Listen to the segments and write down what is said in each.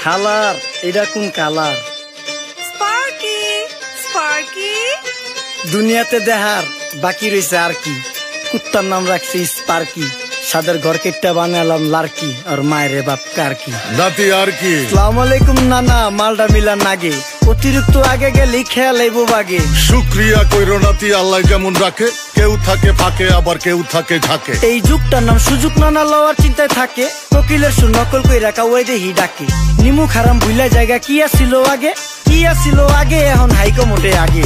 হালার এটা কোন কালার? স্পার্কি স্পার্কি দুনিয়াতে দেহার বাকি রয়েছে আর কি। কুত্তার নাম রাখছি স্পার্কি, সাদের ঘর কেটটা বানালাম লার্কি, আর মায়ের বাপ কারকি। নাতি আর কি? আসসালামু আলাইকুম নানা, মালডা মিলা নাগে, অতিরিক্ত আগে গেলে খেয়াল আইবো বাগে। শুক্রিয়া কইরো নাতি, আল্লাহ যেমন রাখে, কেউ থাকে ফাঁকে আবার কেউ থাকে ঝাঁকে। এই যুগটার নাম সুযোগ নানা লওয়ার চিন্তায় থাকে, কোকিলের সুর নকল কই রাখা ওই দেহি ডাকে। নিমু খারাম ভুলা জায়গা কি আসিল আগে, কি আসিল আগে, এখন হাইকো মোটে আগে।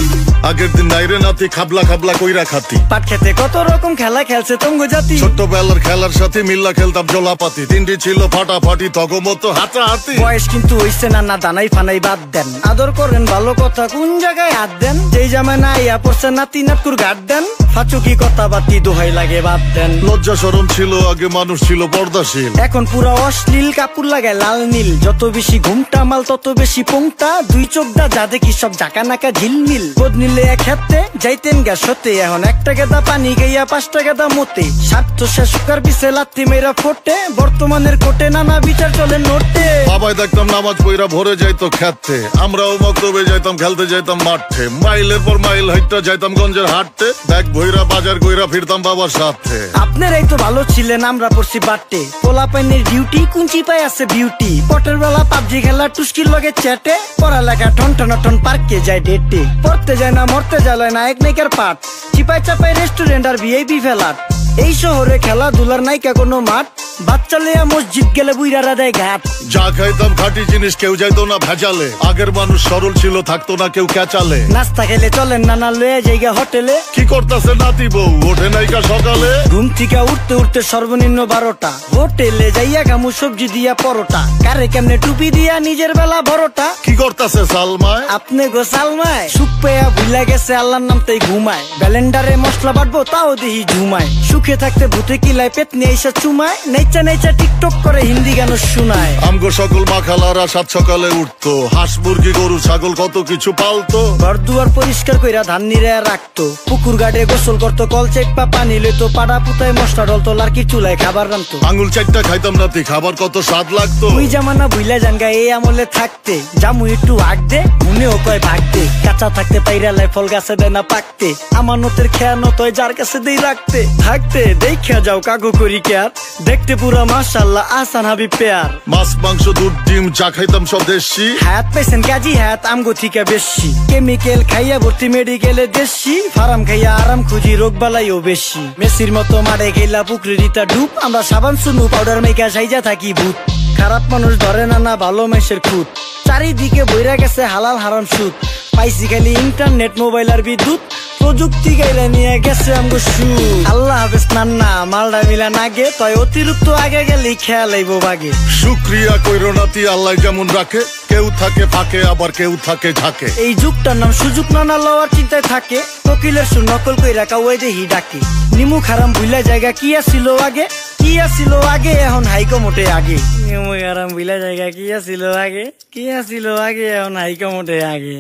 আগের দিন নাইরে নাতি খাবলা খাবলা কইরা খাতি, পাট খেতে কত রকম খেলা খেলছে তঙ্গ জাতি। ছোট্টবেলার খেলার সাথে মিল্লা খেলতাম জলাপাতি, তিনটি ছিল ফাটাফাটি তগমতো হাতাহাতি। বয়স কিন্তু হইছে না দানাই ফানাই বাদ দেন, আদর করেন ভালো কথা কোন জায়গায় হাত দেন। যেই জামায় না ইয়া পড়ছে নাতি নাটকুর ঘাট দেন, ফাচুকি কথা বাতি দোহাই লাগে বাদ দেন। লজ্জা শরম ছিল আগে, মানুষ ছিল পর্দাশীল, এখন পুরা অশ্লীল, কাপড় লাগায় লাল নীল। যত বেশি ঘুমটা মাল তত বেশি পোংটা, দুই চোখ দা যা দেখি সব জাকা নাকা ঝিলমিল। বোধ নিলে এক হাতে যাইতেন গ্যাস হতে, এখন 1 টাকা দা পানি গাইয়া 5 টাকা দা মতে। স্বার্থ শেষকার পিছে লাত্তি মেয়েরা ফোটে, বর্তমানের কোটে নানা বিচার চলে নোটে। বাবাই দেখতাম নামাজ পইরা ভরে যাইতো খেতে, আমরাও মক্তবে যাইতাম, খেলতে যাইতাম মাঠে। মাইলের পর মাইল হাইটটা যাইতাম গঞ্জের হাটতে, ব্যাগ ভইরা বাজার কইরা ফিরতাম বাবার সাথে। আপনারাই তো ভালো ছিলেন, আমরা পড়ছি বাটে। পোলা পাইনের ডিউটি কুঞ্চি পাই আছে বিউটি, পটের বেলা পাবজি খেলা টুস্কির লগে চ্যাটে। পড়ালেখা টন টন পার্কে যায় ডেটে, পড়তে যায় না মরতে যায় না এক নাইকার পাট। চিপাই চাপাই রেস্টুরেন্ট আর ভিআইপি ফেলাট, এই শহরে খেলাধুলার নাইকা কোনো মাঠ। বাচ্চা লেয়া মসজিদ গেলে বুইরারা দেয় ঘাট। যা খাইতাম খাঁটি জিনিস, কেউ যাইতো না ভেজালে। আগের মানুষ সরল ছিল, থাকতো না কেউ ক্যাচালে। নাস্তা খেলে চলেন নানা লয়ে জায়গা হোটেলে, কি করতেছে নাতি বউ ওঠে নাইকা সকালে। ঘুম থেকে উঠতে উঠতে সর্বনিম্ন 12টা, হোটেলে যাইয়া গামু সবজি দিয়া পরোটা। কারে কেমনে টুপি দিয়া নিজের বেলা বড়টা, কি করতেছে সালমায়? আপনি গো সালমায় সুখ পেয়া ভুলা গেছে আল্লাহর নাম তাই ঘুমায়। ব্যালেন্ডারে মশলা বাটবো তাও দেহি ঝুমায়, সুখে থাকতে ভূতে কিলায় পেট নিয়ে এসে চুমায়। নেচা নেচা টিকটক করে হিন্দি গান শোনায়। আমগো সকল মাখালারা 7 সকালে উঠতো, হাঁস মুরগি গরু ছাগল কত কিছু পালতো। ঘর দুয়ার পরিষ্কার কইরা ধান নিরে রাখতো, পুকুর ঘাটে গোসল করতো, কল চেপা পানি লইতো। পাড়া পুতায় মশলা ডলতো, লার্কি চুলায় খাবার রান্তো। আঙুল 4টা খাইতাম নাতি, খাবার কত স্বাদ লাগতো। ওই জামানা ভুইলা জানগা এই আমলে থাকতে, জামু একটু আগ দে মনেও কয় ভাগ দে। কাঁচা থাকতে পাইরালায় ফল গাছে দেয় না পাকতে, আমানতের খেয়ানত হয় যার কাছে দেই রাখতে। থাকতে দেখা যাও কাগু করি কেয়ার, দেখতে পুরা মাশাআল্লাহ আসান হাবি পেয়ার। মাছ মাংস দুধ ডিম যা খাইতাম সব দেশি, হাত পেছেন কাজী হাত আমগো থিকা বেশি। কেমিক্যাল খাইয়া ভর্তি মেডিকেলে দেশি, ফার্ম খাইয়া আরাম খুঁজি রোগ বালাইও বেশি। মেসির মতো মারে গেলা পুকুরে রিতা ডুব, আমরা সাবান সুনু পাউডার মেকা সাইজা থাকি ভূত। খারাপ মানুষ ধরে না ভালো মেসের খুঁত, চারিদিকে বইরা গেছে হালাল হারাম সুদ। পাইছি খালি ইন্টারনেট মোবাইল আর বিদ্যুৎ, প্রযুক্তি গাইলা নিয়ে গেছে আমগো সু। আল্লাহ হাফেজ নান্না, মালডা মিলা নাগে, তয় অতিরিক্ত আগে গেলে খেয়াল আইবো বাগে। শুক্রিয়া কইরো নাতি, আল্লাহ যেমন রাখে, কেউ থাকে ফাঁকে আবার কেউ থাকে ঝাঁকে। এই যুগটার নাম সুযোগ নানা লওয়ার চিন্তায় থাকে, কোকিলের সুর নকল কই রাখা ওই দেহি ডাকে। নিমু খারাম ভুলা জায়গা কি আসিল আগে, কি আসিল আগে, এখন হাইকো মোটে আগে। নিমু খারাম ভুলা জায়গা কি আসিল আগে, কি আসিল আগে, এখন হাইকো মোটে আগে।